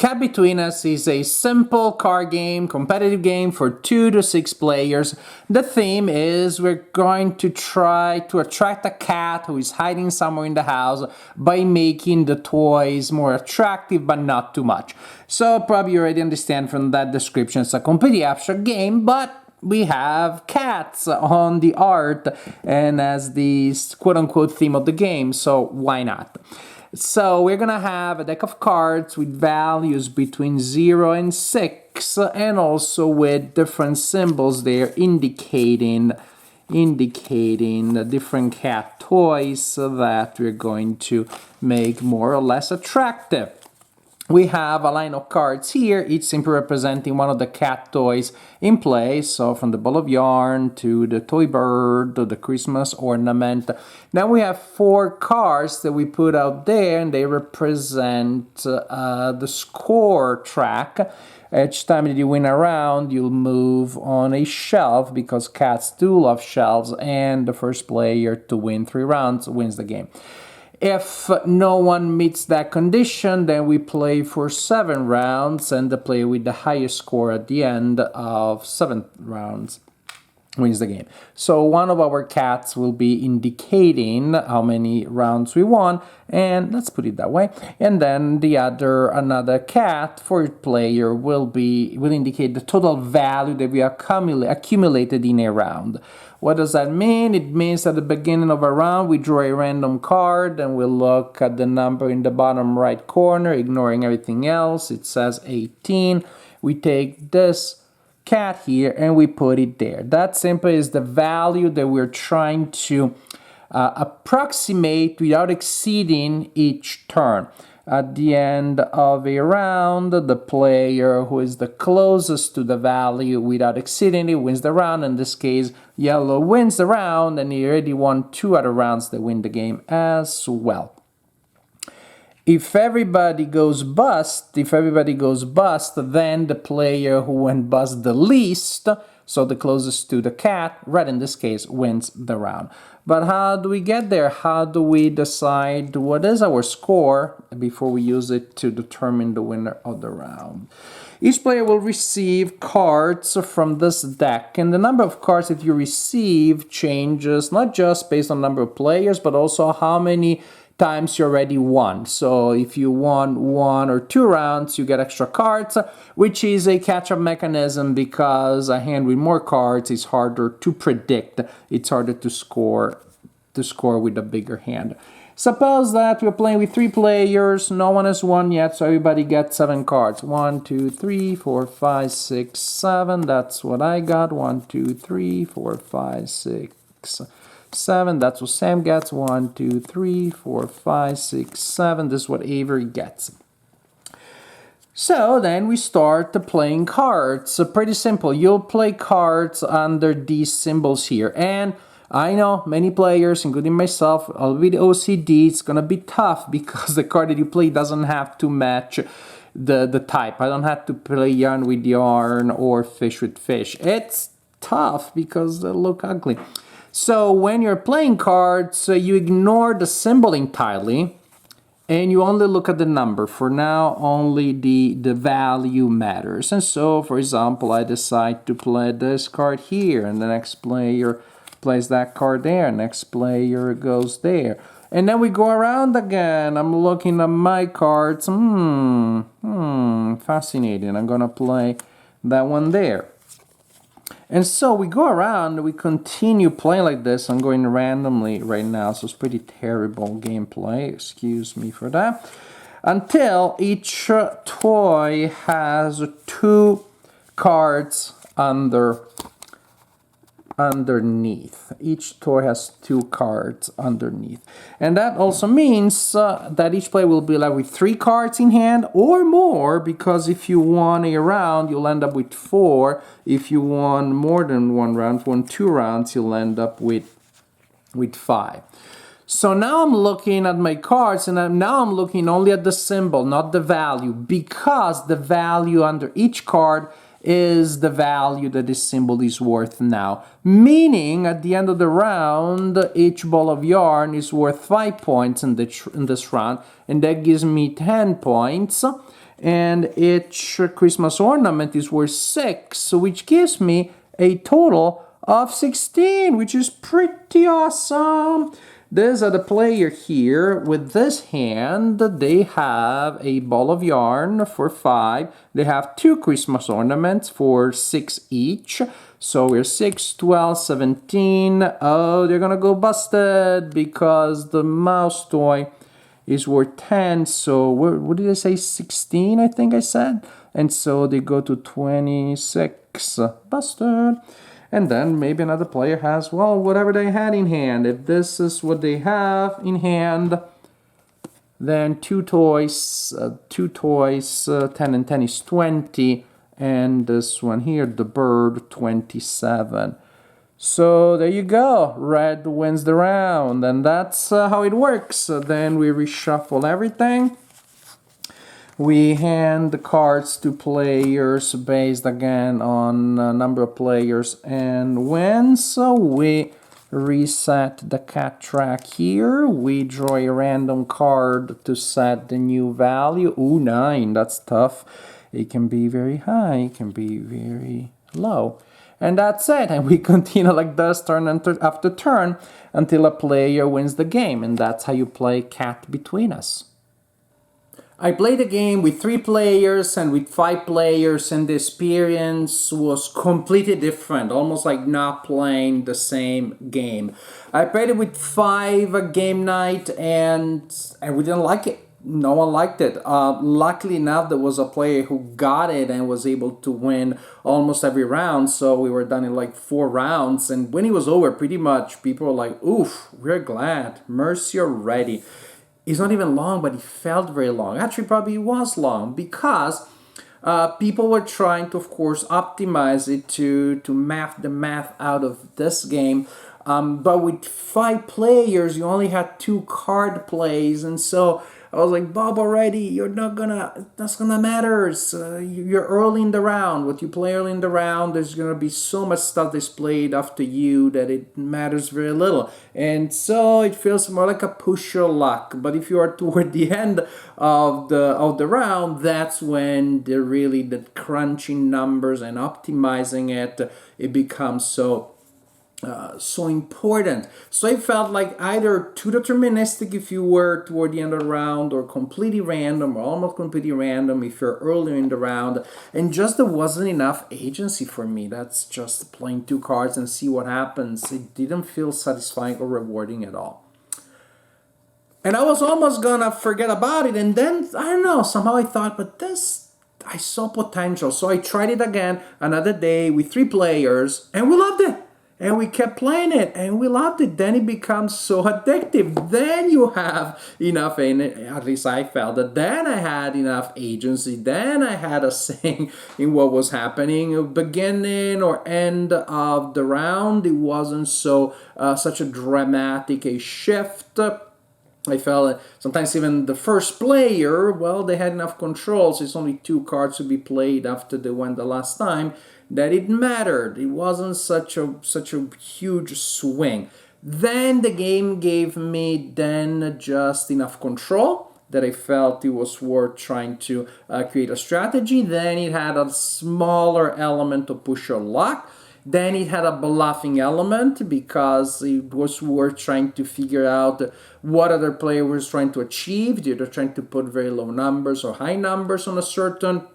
Cat Between Us is a simple card game, competitive game for 2 to 6 players. The theme is we're going to try to attract a cat who is hiding somewhere in the house by making the toys more attractive but not too much. So probably you already understand from that description it's a completely abstract game, but we have cats on the art and as the quote-unquote theme of the game, so why not? So we're gonna have a deck of cards with values between 0 and 6 and also with different symbols there indicating the different cat toys that we're going to make more or less attractive. We have a line of cards here, each simply representing one of the cat toys in play. So from the ball of yarn to the toy bird to the Christmas ornament. Then we have 4 cards that we put out there and they represent the score track. Each time that you win a round, you'll move on a shelf because cats do love shelves, and the first player to win 3 rounds wins the game. If no one meets that condition, then we play for 7 rounds, and the player with the highest score at the end of 7 rounds wins the game. So one of our cats will be indicating how many rounds we won, and let's put it that way. And then another cat for each player will indicate the total value that we accumulated in a round. What does that mean? It means at the beginning of a round, we draw a random card and we look at the number in the bottom right corner, ignoring everything else. It says 18. We take this cat here and we put it there. That simply is the value that we're trying to approximate without exceeding each turn. At the end of a round, the player who is the closest to the value without exceeding it wins the round. In this case, yellow wins the round, and he already won 2 other rounds that win the game as well. If everybody goes bust, then the player who went bust the least, so the closest to the cat, red in this case, wins the round. But how do we get there? How do we decide what is our score before we use it to determine the winner of the round? Each player will receive cards from this deck, and the number of cards that you receive changes not just based on number of players, but also how many times you already won. So if you won 1 or 2 rounds, you get extra cards, which is a catch-up mechanism because a hand with more cards is harder to predict. It's harder to score with a bigger hand. Suppose that we're playing with 3 players, no one has won yet, so everybody gets 7 cards. 1, 2, 3, 4, 5, 6, 7. That's what I got. 1, 2, 3, 4, 5, 6, 7. That's what Sam gets. 1, 2, 3, 4, 5, 6, 7. This is what Avery gets. So then we start playing cards. Pretty simple. You'll play cards under these symbols here. And I know many players, including myself, all with OCD, it's gonna be tough because the card that you play doesn't have to match the type. I don't have to play yarn with yarn or fish with fish. It's tough because they look ugly. So when you're playing cards, you ignore the symbol entirely and you only look at the number. For now, only the value matters. And so, for example, I decide to play this card here and the next player plays that card there, next player goes there. And then we go around again. I'm looking at my cards. Fascinating. I'm gonna play that one there. And so we go around, we continue playing like this. I'm going randomly right now, so it's pretty terrible gameplay. Excuse me for that. Until each toy has 2 cards underneath. Each toy has 2 cards underneath. And that also means that each player will be left with 3 cards in hand or more, because if you won a round, you'll end up with 4. If you won more than 1 round, won 2 rounds, you'll end up with 5. So now I'm looking at my cards, and now I'm looking only at the symbol, not the value, because the value under each card is the value that this symbol is worth now. Meaning, at the end of the round, each ball of yarn is worth 5 points in this round, and that gives me 10 points. and each Christmas ornament is worth 6, which gives me a total of 16, which is pretty awesome. These are the player here. With this hand, they have a ball of yarn for 5. They have 2 Christmas ornaments for 6 each. So we're 6, 12, 17. Oh, they're gonna go busted because the mouse toy is worth 10. So what did I say? 16, I think I said. And so they go to 26. Busted. And then maybe another player has, well, whatever they had in hand. If this is what they have in hand, then 2 toys, 10 and 10 is 20. And this one here, the bird, 27. So there you go. Red wins the round. And that's how it works. So then we reshuffle everything. We hand the cards to players based again on number of players and wins. So we reset the cat track here. We draw a random card to set the new value. Ooh, 9, that's tough. It can be very high, it can be very low. And that's it. And we continue like this turn after turn until a player wins the game. And that's how you play cat between us. I played a game with 3 players and with 5 players, and the experience was completely different, almost like not playing the same game. I played it with 5 game night, and we didn't like it. No one liked it. Luckily enough, there was a player who got it and was able to win almost every round, so we were done in like 4 rounds, and when it was over, pretty much people were like, oof, we're glad. Mercy already. It's not even long, but it felt very long. Actually, probably it was long because people were trying to, of course, optimize it to math the math out of this game. But with 5 players, you only had 2 card plays, and so I was like, Bob, already, that's gonna matter. You're early in the round. What you play early in the round, there's gonna be so much stuff displayed after you that it matters very little. And so it feels more like a push your luck. But if you are toward the end of the round, that's when the crunching numbers and optimizing it becomes so important. So I felt like either too deterministic if you were toward the end of the round, or completely random, or almost completely random if you're earlier in the round, and just there wasn't enough agency for me. That's just playing 2 cards and see what happens. It didn't feel satisfying or rewarding at all. And I was almost gonna forget about it, and then, I don't know, somehow I thought, but this, I saw potential. So I tried it again another day with 3 players, and we loved it. And we kept playing it, and we loved it. Then it becomes so addictive. Then you have enough, and at least I felt that then I had enough agency. Then I had a say in what was happening. Beginning or end of the round, it wasn't such a dramatic a shift. I felt sometimes even the first player, well, they had enough control, so it's only 2 cards to be played after they went the last time, that it mattered. It wasn't such a huge swing. Then the game gave me then just enough control that I felt it was worth trying to create a strategy. Then it had a smaller element of push or luck. Then it had a bluffing element because it was worth trying to figure out what other player was trying to achieve. They're trying to put very low numbers or high numbers on a certain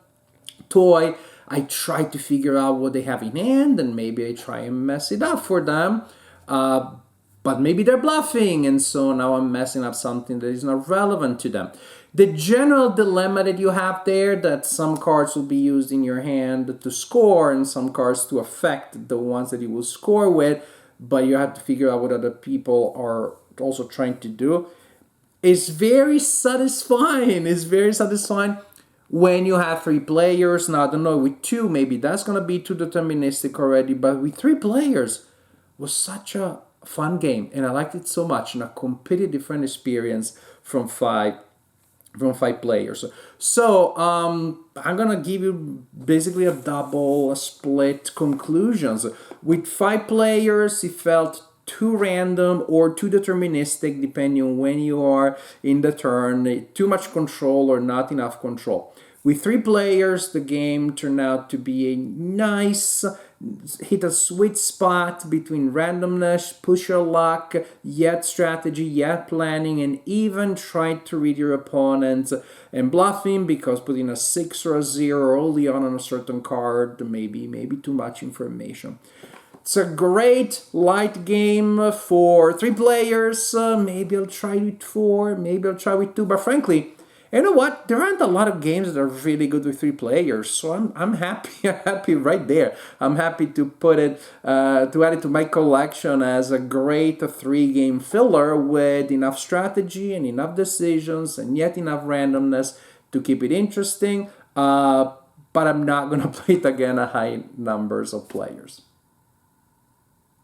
toy. I try to figure out what they have in hand, and maybe I try and mess it up for them. But maybe they're bluffing, and so now I'm messing up something that is not relevant to them. The general dilemma that you have there, that some cards will be used in your hand to score and some cards to affect the ones that you will score with, but you have to figure out what other people are also trying to do. It's very satisfying. It's very satisfying when you have 3 players. Now, I don't know, with 2, maybe that's going to be too deterministic already, but with 3 players, it was such a fun game, and I liked it so much, and a completely different experience from 5 players. So I'm gonna give you basically a double split conclusions. With 5 players, it felt too random or too deterministic depending on when you are in the turn, too much control or not enough control. With 3 players, the game turned out to be a nice, hit a sweet spot between randomness, push your luck, yet strategy, yet planning, and even try to read your opponent and bluffing, because putting a 6 or a 0 early on a certain card maybe too much information. It's a great light game for 3 players. Maybe I'll try with 4, maybe I'll try with 2, but frankly, you know what? There aren't a lot of games that are really good with 3 players, so I'm happy. I'm happy right there. I'm happy to put it to add it to my collection as a great 3-game filler with enough strategy and enough decisions and yet enough randomness to keep it interesting. But I'm not gonna play it again at high numbers of players.